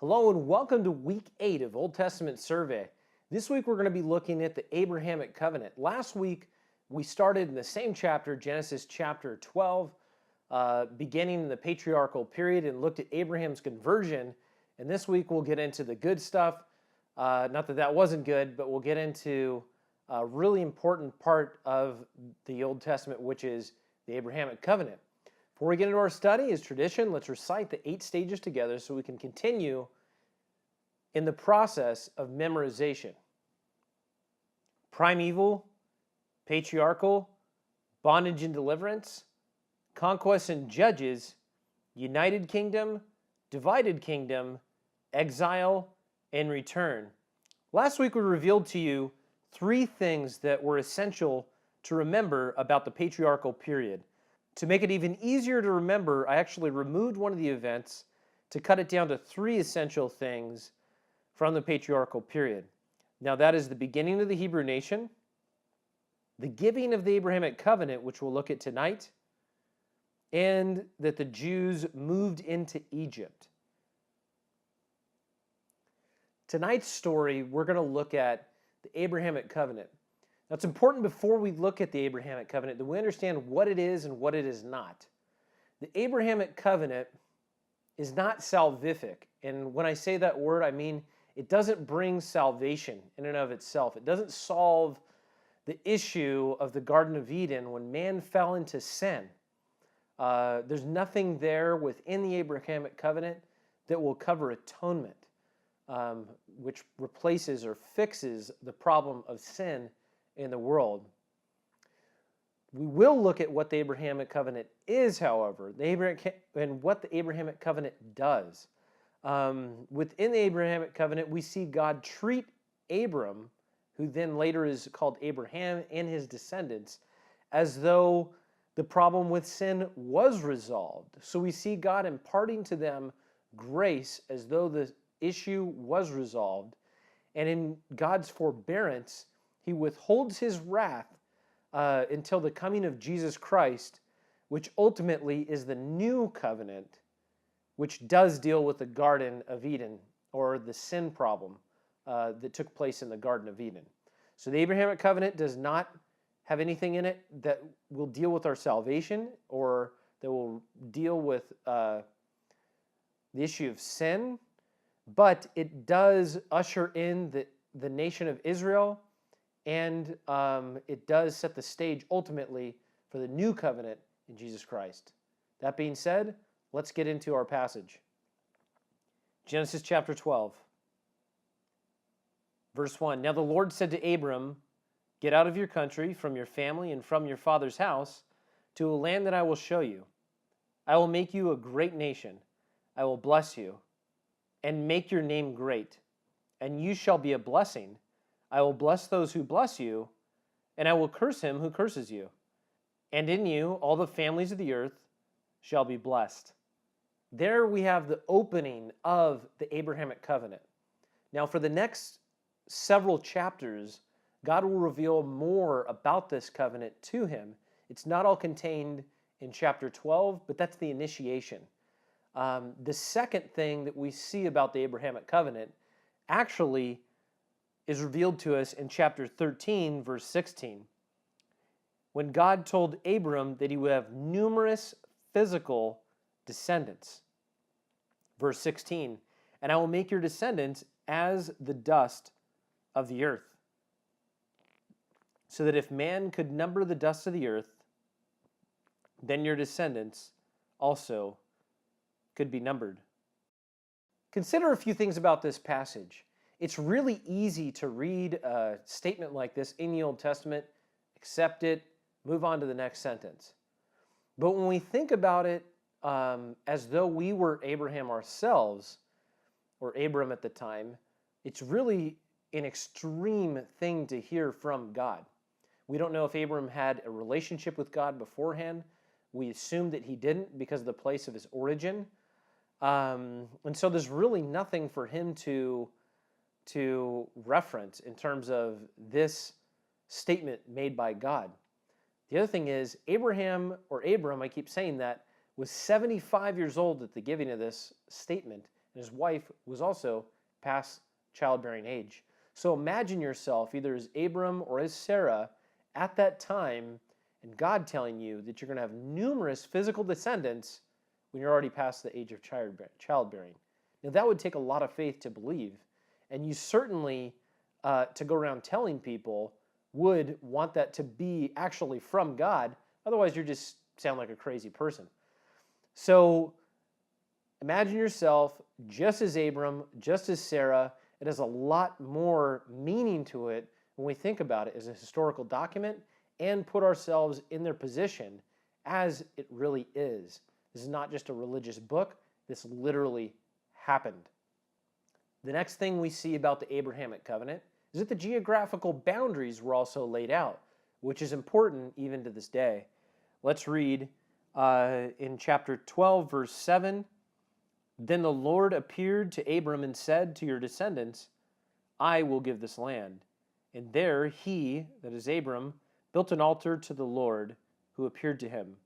Hello and welcome to week 8 of Old Testament Survey. This week we're going to be looking at the Abrahamic Covenant. Last week we started in the same chapter, Genesis chapter 12, beginning in the patriarchal period, and looked at Abraham's conversion. And this week we'll get into the good stuff. Not that that wasn't good, but we'll get into a really important part of the Old Testament, which is the Abrahamic Covenant. Before we get into our study, as tradition, let's recite the 8 stages together so we can continue in the process of memorization. Primeval, patriarchal, bondage and deliverance, conquest and judges, united kingdom, divided kingdom, exile, and return. Last week we revealed to you 3 things that were essential to remember about the patriarchal period. To make it even easier to remember, I actually removed one of the events to cut it down to 3 essential things from the patriarchal period. Now that is the beginning of the Hebrew nation, the giving of the Abrahamic covenant, which we'll look at tonight, and that the Jews moved into Egypt. Tonight's story, we're going to look at the Abrahamic covenant. Now, it's important before we look at the Abrahamic covenant that we understand what it is and what it is not. The Abrahamic covenant is not salvific. And when I say that word, I mean it doesn't bring salvation in and of itself. It doesn't solve the issue of the Garden of Eden when man fell into sin. There's nothing there within the Abrahamic covenant that will cover atonement, which replaces or fixes the problem of sin in the world. We will look at what the Abrahamic covenant is, however, and what the Abrahamic covenant does. Within the Abrahamic covenant, we see God treat Abram, who then later is called Abraham, and his descendants, as though the problem with sin was resolved. So we see God imparting to them grace as though the issue was resolved. And in God's forbearance, he withholds his wrath until the coming of Jesus Christ, which ultimately is the new covenant, which does deal with the Garden of Eden, or the sin problem that took place in the Garden of Eden. So the Abrahamic covenant does not have anything in it that will deal with our salvation or that will deal with the issue of sin, but it does usher in the nation of Israel, and it does set the stage ultimately for the new covenant in Jesus Christ. That being said, let's get into our passage. Genesis chapter 12, verse 1. Now the Lord said to Abram, "Get out of your country, from your family, and from your father's house, to a land that I will show you. I will make you a great nation. I will bless you, and make your name great, and you shall be a blessing. I will bless those who bless you, and I will curse him who curses you. And in you all the families of the earth shall be blessed." There we have the opening of the Abrahamic covenant. Now for the next several chapters, God will reveal more about this covenant to him. It's not all contained in chapter 12, but that's the initiation. The second thing that we see about the Abrahamic covenant actually is revealed to us in chapter 13, verse 16, when God told Abram that he would have numerous physical descendants. Verse 16, "And I will make your descendants as the dust of the earth, so that if man could number the dust of the earth, then your descendants also could be numbered." Consider a few things about this passage. It's really easy to read a statement like this in the Old Testament, accept it, move on to the next sentence. But when we think about it as though we were Abraham ourselves, or Abram at the time, it's really an extreme thing to hear from God. We don't know if Abram had a relationship with God beforehand. We assume that he didn't because of the place of his origin. And so there's really nothing for him to reference in terms of this statement made by God. The other thing is, Abraham, or Abram, I keep saying that, was 75 years old at the giving of this statement. and his wife was also past childbearing age. So imagine yourself either as Abram or as Sarah at that time, and God telling you that you're going to have numerous physical descendants when you're already past the age of childbearing. Now, that would take a lot of faith to believe, and you certainly, to go around telling people, would want that to be actually from God. Otherwise, you just sound like a crazy person. So imagine yourself just as Abram, just as Sarah. It has a lot more meaning to it when we think about it as a historical document and put ourselves in their position as it really is. This is not just a religious book. This literally happened. The next thing we see about the Abrahamic covenant is that the geographical boundaries were also laid out, which is important even to this day. Let's read in chapter 12, verse 7. Then the Lord appeared to Abram and said, to your descendants, I will give this land. And there he, that is Abram, built an altar to the Lord who appeared to him.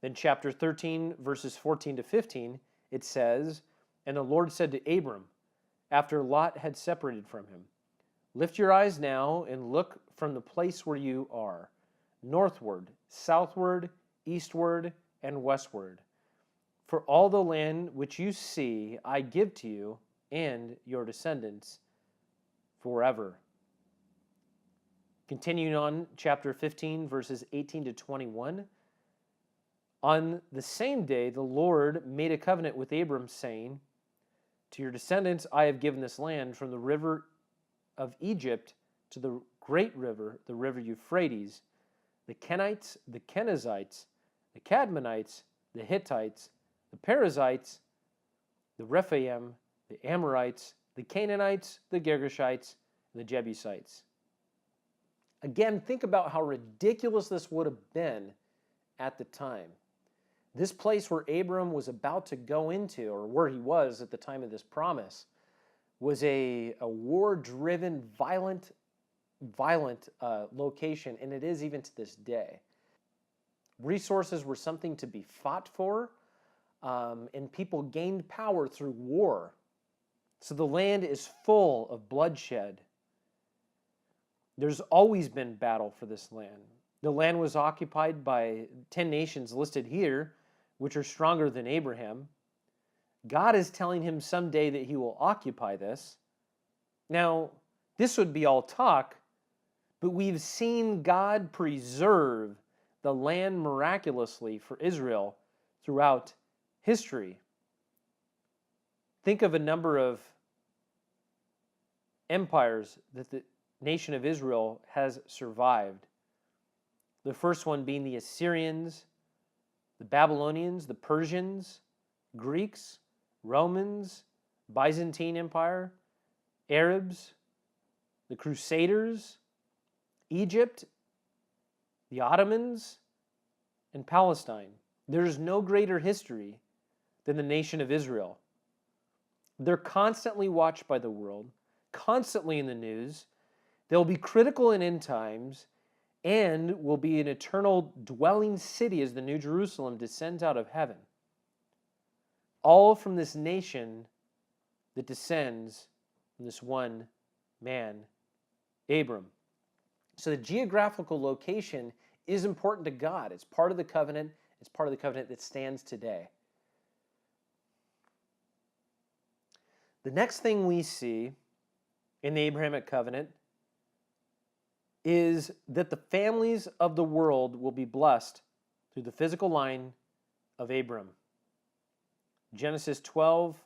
Then chapter 13, verses 14 to 15, it says, and the Lord said to Abram, after Lot had separated from him, lift your eyes now and look from the place where you are, northward, southward, eastward, and westward. For all the land which you see, I give to you and your descendants forever. Continuing on, chapter 15, verses 18 to 21. On the same day, the Lord made a covenant with Abram, saying, to your descendants I have given this land from the river of Egypt to the great river, the river Euphrates, the Kenites, the Kenizzites, the Cadmonites, the Hittites, the Perizzites, the Rephaim, the Amorites, the Canaanites, the Girgashites, and the Jebusites. Again, think about how ridiculous this would have been at the time. This place where Abram was about to go into, or where he was at the time of this promise, was a war-driven, violent location, and it is even to this day. Resources were something to be fought for, and people gained power through war. So the land is full of bloodshed. There's always been battle for this land. The land was occupied by 10 nations listed here, which are stronger than Abraham. God is telling him someday that he will occupy this. Now, this would be all talk, but we've seen God preserve the land miraculously for Israel throughout history. Think of a number of empires that the nation of Israel has survived. The first one being the Assyrians, the Babylonians, the Persians, Greeks, Romans, Byzantine Empire, Arabs, the Crusaders, Egypt, the Ottomans, and Palestine. There's no greater history than the nation of Israel. They're constantly watched by the world, constantly in the news. They'll be critical in end times and will be an eternal dwelling city as the New Jerusalem descends out of heaven. All from this nation that descends from this one man, Abram. So the geographical location is important to God. It's part of the covenant. It's part of the covenant that stands today. The next thing we see in the Abrahamic covenant is that the families of the world will be blessed through the physical line of Abram. Genesis 12,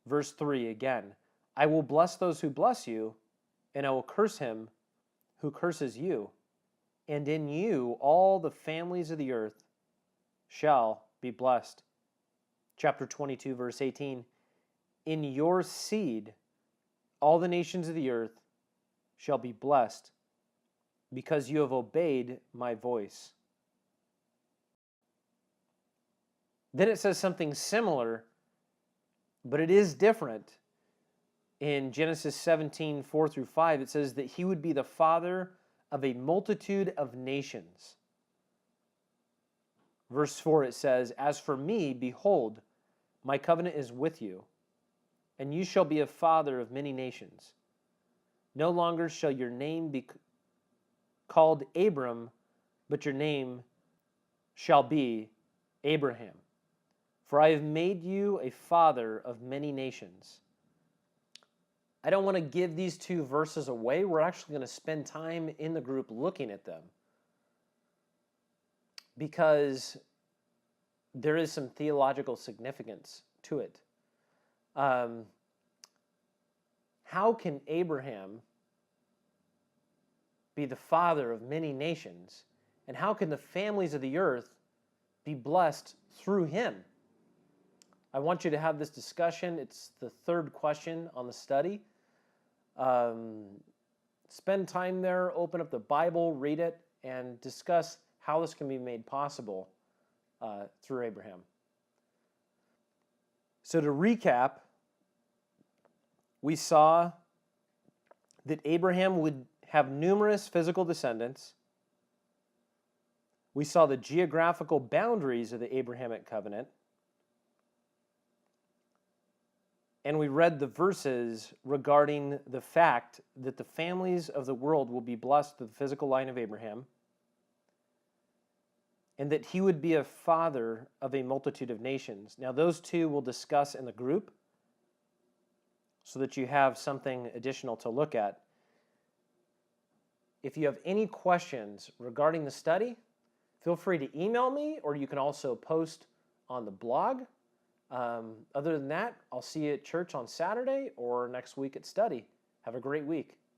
verse 3 again. I will bless those who bless you, and I will curse him who curses you. And in you all the families of the earth shall be blessed. Chapter 22, verse 18. In your seed all the nations of the earth shall be blessed, because you have obeyed my voice. Then it says something similar, but it is different. In Genesis 17, 4 through 5, it says that he would be the father of a multitude of nations. Verse 4, it says, as for me, behold, my covenant is with you, and you shall be a father of many nations. No longer shall your name be called Abram, but your name shall be Abraham. For I have made you a father of many nations. I don't want to give these two verses away. We're actually going to spend time in the group looking at them because there is some theological significance to it. How can Abraham be the father of many nations? And how can the families of the earth be blessed through him? I want you to have this discussion. It's the third question on the study. Spend time there, open up the Bible, read it, and discuss how this can be made possible through Abraham. So to recap, we saw that Abraham would have numerous physical descendants. We saw the geographical boundaries of the Abrahamic covenant. And we read the verses regarding the fact that the families of the world will be blessed through the physical line of Abraham, and that he would be a father of a multitude of nations. Now, those two we'll discuss in the group so that you have something additional to look at. If you have any questions regarding the study, feel free to email me, or you can also post on the blog. Other than that, I'll see you at church on Saturday or next week at study. Have a great week.